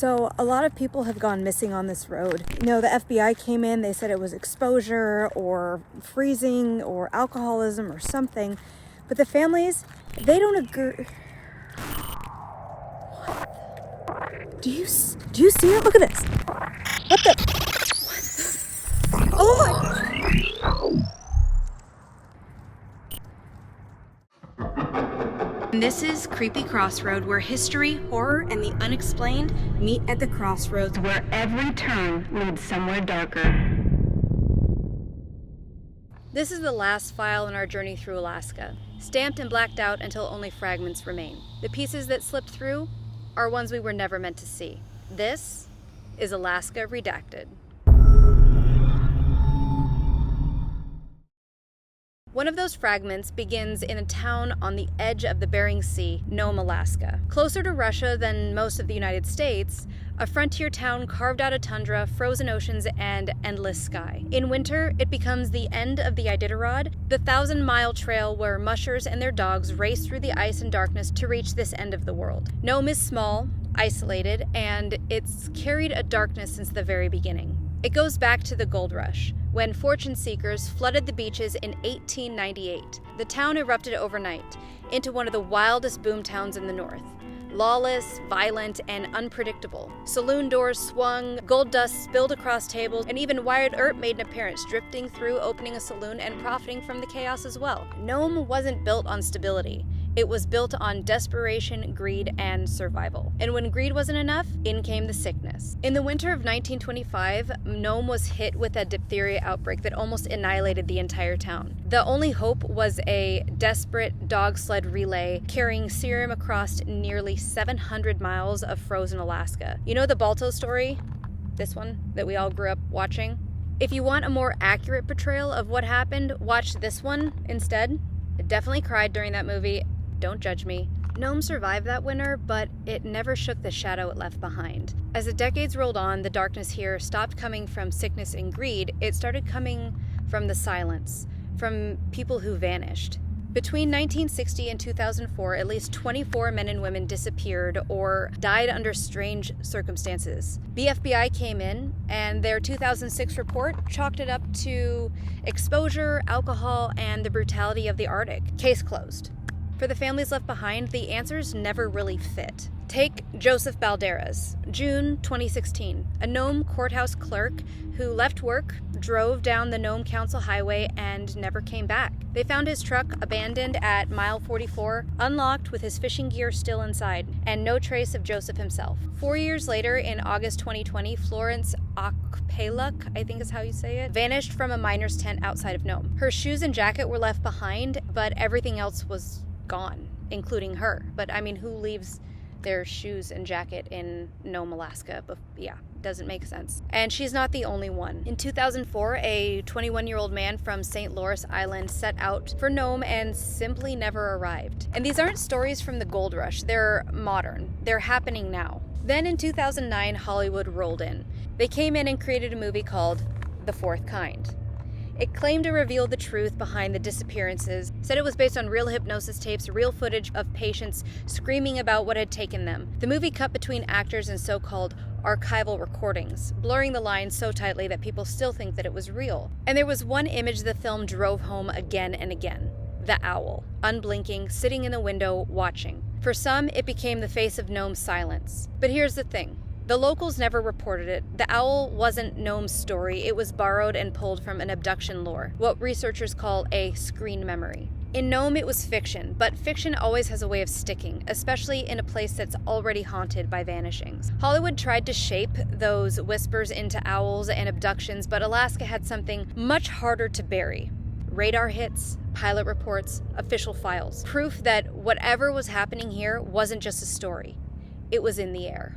So a lot of people have gone missing on this road. You know, the FBI came in, they said it was exposure or freezing or alcoholism or something. But the families, they don't agree. What? Do you see it? Look at this. What the? Oh my. This is Creepy Crossroad, where history, horror, and the unexplained meet at the crossroads where every turn leads somewhere darker. This is the last file in our journey through Alaska, stamped and blacked out until only fragments remain. The pieces that slipped through are ones we were never meant to see. This is Alaska Redacted. One of those fragments begins in a town on the edge of the Bering Sea, Nome, Alaska. Closer to Russia than most of the United States, a frontier town carved out of tundra, frozen oceans, and endless sky. In winter, it becomes the end of the Iditarod, the 1,000-mile trail where mushers and their dogs race through the ice and darkness to reach this end of the world. Nome is small, isolated, and it's carried a darkness since the very beginning. It goes back to the gold rush, when fortune seekers flooded the beaches in 1898. The town erupted overnight into one of the wildest boom towns in the north. Lawless, violent, and unpredictable. Saloon doors swung, gold dust spilled across tables, and even Wired Earp made an appearance, drifting through, opening a saloon, and profiting from the chaos as well. Nome wasn't built on stability. It was built on desperation, greed, and survival. And when greed wasn't enough, in came the sickness. In the winter of 1925, Nome was hit with a diphtheria outbreak that almost annihilated the entire town. The only hope was a desperate dog sled relay carrying serum across nearly 700 miles of frozen Alaska. You know the Balto story? This one that we all grew up watching? If you want a more accurate portrayal of what happened, watch this one instead. I definitely cried during that movie. Don't judge me. Nome survived that winter, but it never shook the shadow it left behind. As the decades rolled on, the darkness here stopped coming from sickness and greed. It started coming from the silence, from people who vanished. Between 1960 and 2004, at least 24 men and women disappeared or died under strange circumstances. The FBI came in, and their 2006 report chalked it up to exposure, alcohol, and the brutality of the Arctic. Case closed. For the families left behind, the answers never really fit. Take Joseph Balderas, June 2016, a Nome courthouse clerk who left work, drove down the Nome Council Highway, and never came back. They found his truck abandoned at mile 44, unlocked with his fishing gear still inside, and no trace of Joseph himself. 4 years later, in August 2020, Florence Okpaluk, I think is how you say it, vanished from a miner's tent outside of Nome. Her shoes and jacket were left behind, but everything else was gone, including her. But I mean, who leaves their shoes and jacket in Nome, Alaska? But yeah, doesn't make sense. And she's not the only one. In 2004, a 21-year-old man from St. Lawrence Island set out for Nome and simply never arrived. And these aren't stories from the gold rush. They're modern. They're happening now. Then in 2009, Hollywood rolled in. They came in and created a movie called The Fourth Kind. It claimed to reveal the truth behind the disappearances, said it was based on real hypnosis tapes, real footage of patients screaming about what had taken them. The movie cut between actors and so-called archival recordings, blurring the lines so tightly that people still think that it was real. And there was one image the film drove home again and again. The owl, unblinking, sitting in the window, watching. For some, it became the face of Nome's silence. But here's the thing. The locals never reported it. The owl wasn't Nome's story. It was borrowed and pulled from an abduction lore, what researchers call a screen memory. In Nome, it was fiction, but fiction always has a way of sticking, especially in a place that's already haunted by vanishings. Hollywood tried to shape those whispers into owls and abductions, but Alaska had something much harder to bury. Radar hits, pilot reports, official files. Proof that whatever was happening here wasn't just a story. It was in the air.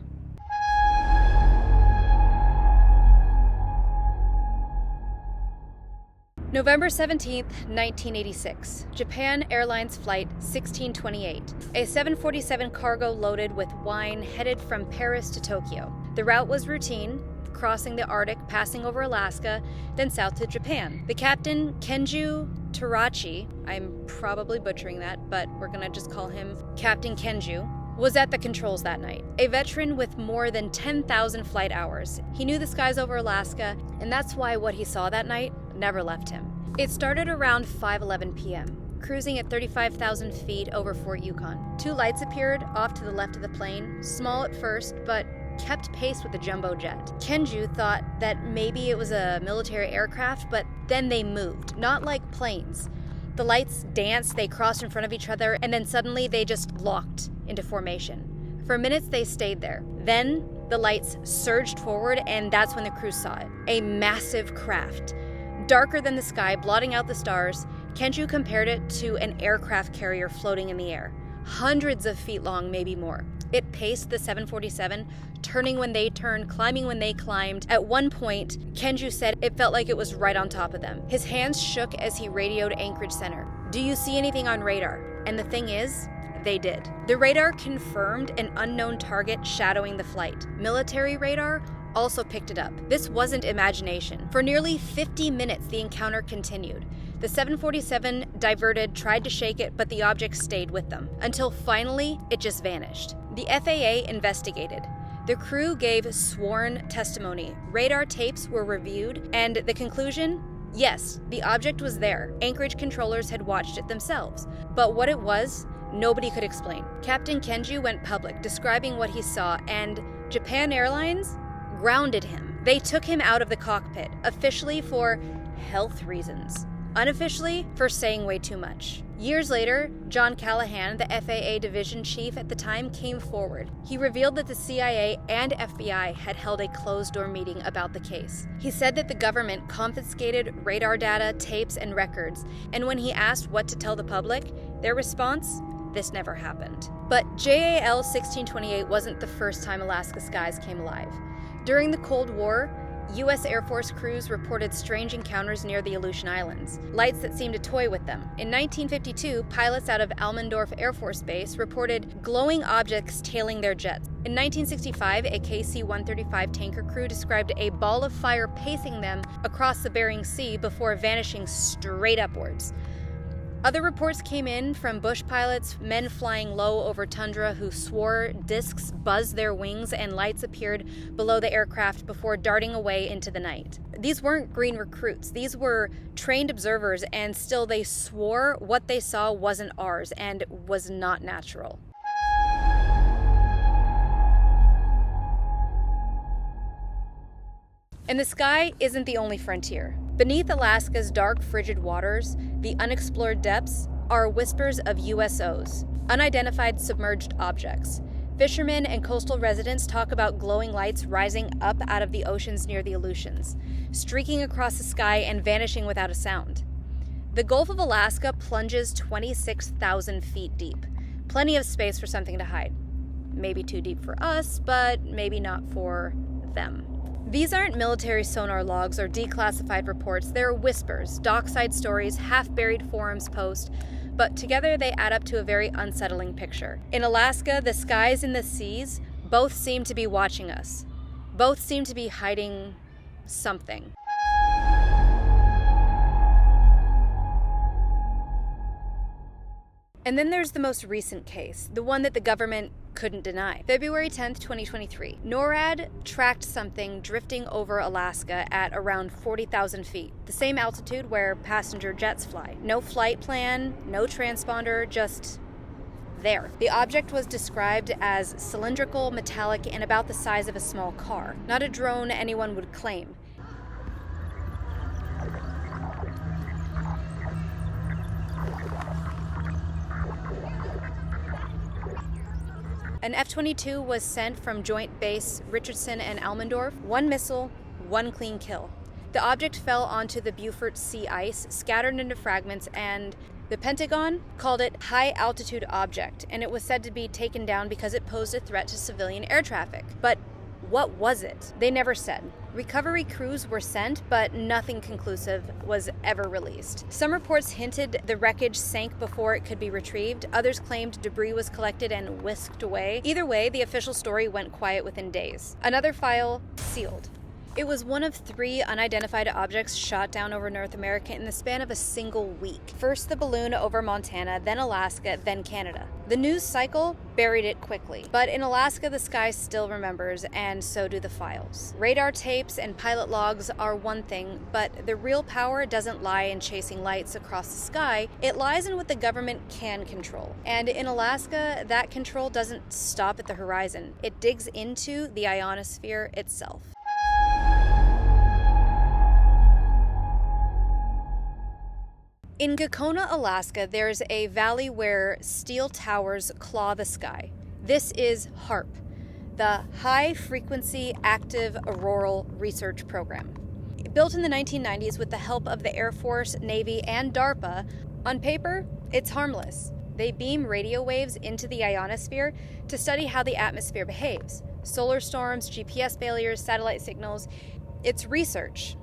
November 17th, 1986, Japan Airlines Flight 1628, a 747 cargo loaded with wine headed from Paris to Tokyo. The route was routine, crossing the Arctic, passing over Alaska, then south to Japan. The captain, Kenju Terachi, I'm probably butchering that, but we're gonna just call him Captain Kenju, was at the controls that night. A veteran with more than 10,000 flight hours. He knew the skies over Alaska, and that's why what he saw that night never left him. It started around 5:11 p.m., cruising at 35,000 feet over Fort Yukon. Two lights appeared off to the left of the plane, small at first, but kept pace with the jumbo jet. Kenju thought that maybe it was a military aircraft, but then they moved, not like planes. The lights danced, they crossed in front of each other, and then suddenly they just locked into formation. For minutes they stayed there. Then the lights surged forward, and that's when the crew saw it. A massive craft. Darker than the sky, blotting out the stars, Kenju compared it to an aircraft carrier floating in the air. Hundreds of feet long, maybe more. It paced the 747, turning when they turned, climbing when they climbed. At one point, Kenju said it felt like it was right on top of them. His hands shook as he radioed Anchorage Center. "Do you see anything on radar?" And the thing is, they did. The radar confirmed an unknown target shadowing the flight. Military radar also picked it up. This wasn't imagination. For nearly 50 minutes, the encounter continued. The 747 diverted, tried to shake it, but the object stayed with them, until finally it just vanished. The FAA investigated. The crew gave sworn testimony. Radar tapes were reviewed, and the conclusion? Yes, the object was there. Anchorage controllers had watched it themselves. But what it was, nobody could explain. Captain Kenju went public, describing what he saw, and Japan Airlines grounded him. They took him out of the cockpit, officially for health reasons. Unofficially, for saying way too much. Years later, John Callahan, the FAA division chief at the time, came forward. He revealed that the CIA and FBI had held a closed-door meeting about the case. He said that the government confiscated radar data, tapes, and records, and when he asked what to tell the public, their response? This never happened. But JAL 1628 wasn't the first time Alaska skies came alive. During the Cold War, U.S. Air Force crews reported strange encounters near the Aleutian Islands, lights that seemed to toy with them. In 1952, pilots out of Almendorf Air Force Base reported glowing objects tailing their jets. In 1965, a KC-135 tanker crew described a ball of fire pacing them across the Bering Sea before vanishing straight upwards. Other reports came in from bush pilots, men flying low over tundra who swore discs buzzed their wings and lights appeared below the aircraft before darting away into the night. These weren't green recruits. These were trained observers, and still they swore what they saw wasn't ours and was not natural. And the sky isn't the only frontier. Beneath Alaska's dark, frigid waters, the unexplored depths, are whispers of USOs, unidentified submerged objects. Fishermen and coastal residents talk about glowing lights rising up out of the oceans near the Aleutians, streaking across the sky and vanishing without a sound. The Gulf of Alaska plunges 26,000 feet deep. Plenty of space for something to hide. Maybe too deep for us, but maybe not for them. These aren't military sonar logs or declassified reports. They're whispers, dockside stories, half-buried forums posts, but together they add up to a very unsettling picture. In Alaska, the skies and the seas both seem to be watching us. Both seem to be hiding something. And then there's the most recent case, the one that the government couldn't deny. February 10th, 2023. NORAD tracked something drifting over Alaska at around 40,000 feet, the same altitude where passenger jets fly. No flight plan, no transponder, just there. The object was described as cylindrical, metallic, and about the size of a small car. Not a drone anyone would claim. An F-22 was sent from Joint Base Richardson and Almendorf. One missile, one clean kill. The object fell onto the Beaufort Sea ice, scattered into fragments, and the Pentagon called it high-altitude object, and it was said to be taken down because it posed a threat to civilian air traffic. But what was it? They never said. Recovery crews were sent, but nothing conclusive was ever released. Some reports hinted the wreckage sank before it could be retrieved. Others claimed debris was collected and whisked away. Either way, the official story went quiet within days. Another file sealed. It was one of 3 unidentified objects shot down over North America in the span of a single week. First the balloon over Montana, then Alaska, then Canada. The news cycle buried it quickly, but in Alaska the sky still remembers, and so do the files. Radar tapes and pilot logs are one thing, but the real power doesn't lie in chasing lights across the sky, it lies in what the government can control. And in Alaska, that control doesn't stop at the horizon, it digs into the ionosphere itself. In Gakona, Alaska, there's a valley where steel towers claw the sky. This is HAARP, the High Frequency Active Auroral Research Program. Built in the 1990s with the help of the Air Force, Navy, and DARPA, on paper, it's harmless. They beam radio waves into the ionosphere to study how the atmosphere behaves. Solar storms, GPS failures, satellite signals. It's research,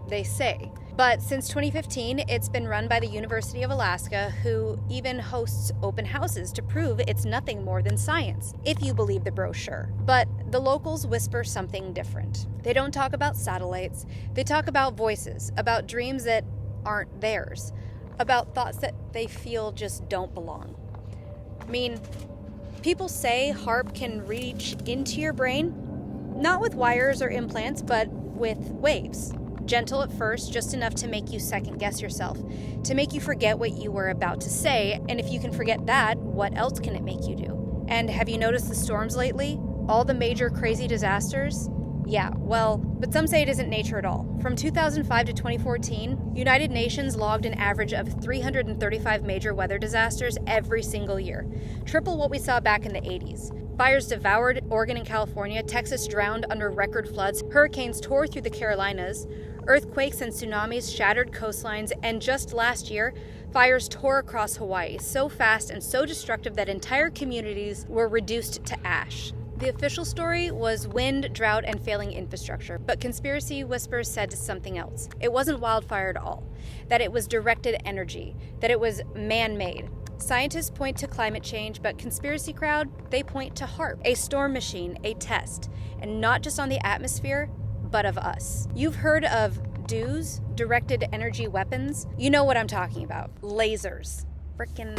they say. But since 2015, it's been run by the University of Alaska, who even hosts open houses to prove it's nothing more than science, if you believe the brochure. But the locals whisper something different. They don't talk about satellites, they talk about voices, about dreams that aren't theirs, about thoughts that they feel just don't belong. I mean, people say HAARP can reach into your brain, not with wires or implants, but with waves. Gentle at first, just enough to make you second guess yourself, to make you forget what you were about to say, and if you can forget that, what else can it make you do? And have you noticed the storms lately? All the major crazy disasters? Yeah, well, but some say it isn't nature at all. From 2005 to 2014, United Nations logged an average of 335 major weather disasters every single year, triple what we saw back in the 80s. Fires devoured Oregon and California, Texas drowned under record floods, hurricanes tore through the Carolinas, earthquakes and tsunamis shattered coastlines, and just last year, fires tore across Hawaii so fast and so destructive that entire communities were reduced to ash. The official story was wind, drought, and failing infrastructure, but conspiracy whispers said something else. It wasn't wildfire at all, that it was directed energy, that it was man-made. Scientists point to climate change, but conspiracy crowd, they point to HAARP, a storm machine, a test, and not just on the atmosphere, but of us. You've heard of DEWs, directed energy weapons? You know what I'm talking about. Lasers. Frickin'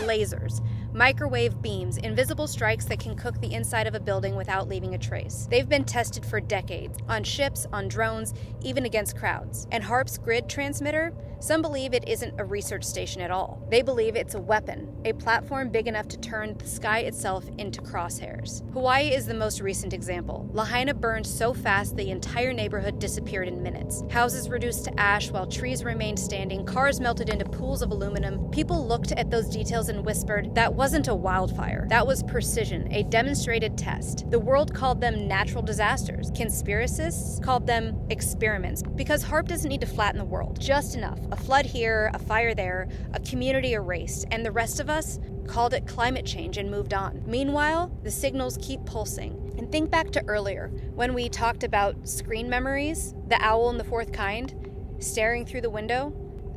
lasers. Microwave beams, invisible strikes that can cook the inside of a building without leaving a trace. They've been tested for decades, on ships, on drones, even against crowds. And HAARP's grid transmitter? Some believe it isn't a research station at all. They believe it's a weapon, a platform big enough to turn the sky itself into crosshairs. Hawaii is the most recent example. Lahaina burned so fast the entire neighborhood disappeared in minutes. Houses reduced to ash while trees remained standing, cars melted into pools of aluminum. People looked at those details and whispered, that wasn't a wildfire. That was precision, a demonstrated test. The world called them natural disasters. Conspiracists called them experiments, because HAARP doesn't need to flatten the world, just enough. A flood here, a fire there, a community erased, and the rest of us called it climate change and moved on. Meanwhile, the signals keep pulsing. And think back to earlier, when we talked about screen memories, the owl in the fourth kind, staring through the window.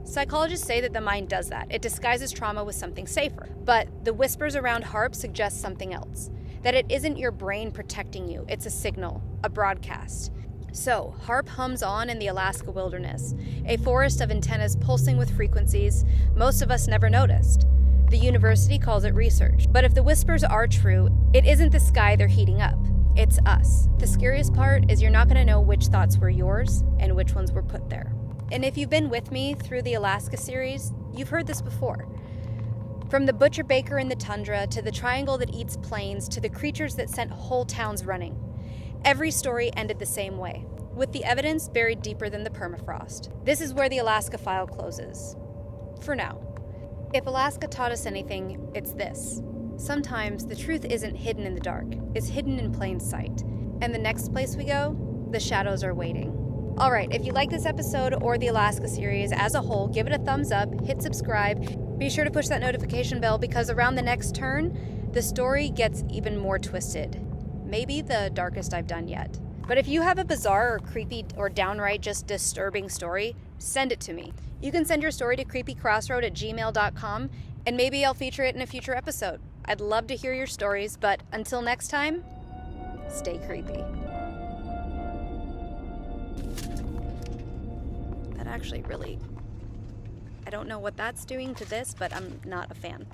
Psychologists say that the mind does that. It disguises trauma with something safer. But the whispers around HAARP suggest something else. That it isn't your brain protecting you, it's a signal, a broadcast. So, HAARP hums on in the Alaska wilderness, a forest of antennas pulsing with frequencies most of us never noticed. The university calls it research. But if the whispers are true, it isn't the sky they're heating up. It's us. The scariest part is you're not going to know which thoughts were yours and which ones were put there. And if you've been with me through the Alaska series, you've heard this before. From the butcher baker in the tundra, to the triangle that eats planes, to the creatures that sent whole towns running. Every story ended the same way, with the evidence buried deeper than the permafrost. This is where the Alaska file closes. For now. If Alaska taught us anything, it's this. Sometimes the truth isn't hidden in the dark, it's hidden in plain sight. And the next place we go, the shadows are waiting. Alright, if you like this episode or the Alaska series as a whole, give it a thumbs up, hit subscribe, be sure to push that notification bell because around the next turn, the story gets even more twisted. Maybe the darkest I've done yet. But if you have a bizarre or creepy or downright just disturbing story, send it to me. You can send your story to creepycrossroad@gmail.com and maybe I'll feature it in a future episode. I'd love to hear your stories, but until next time, stay creepy. actually really... I don't know what that's doing to this, but I'm not a fan.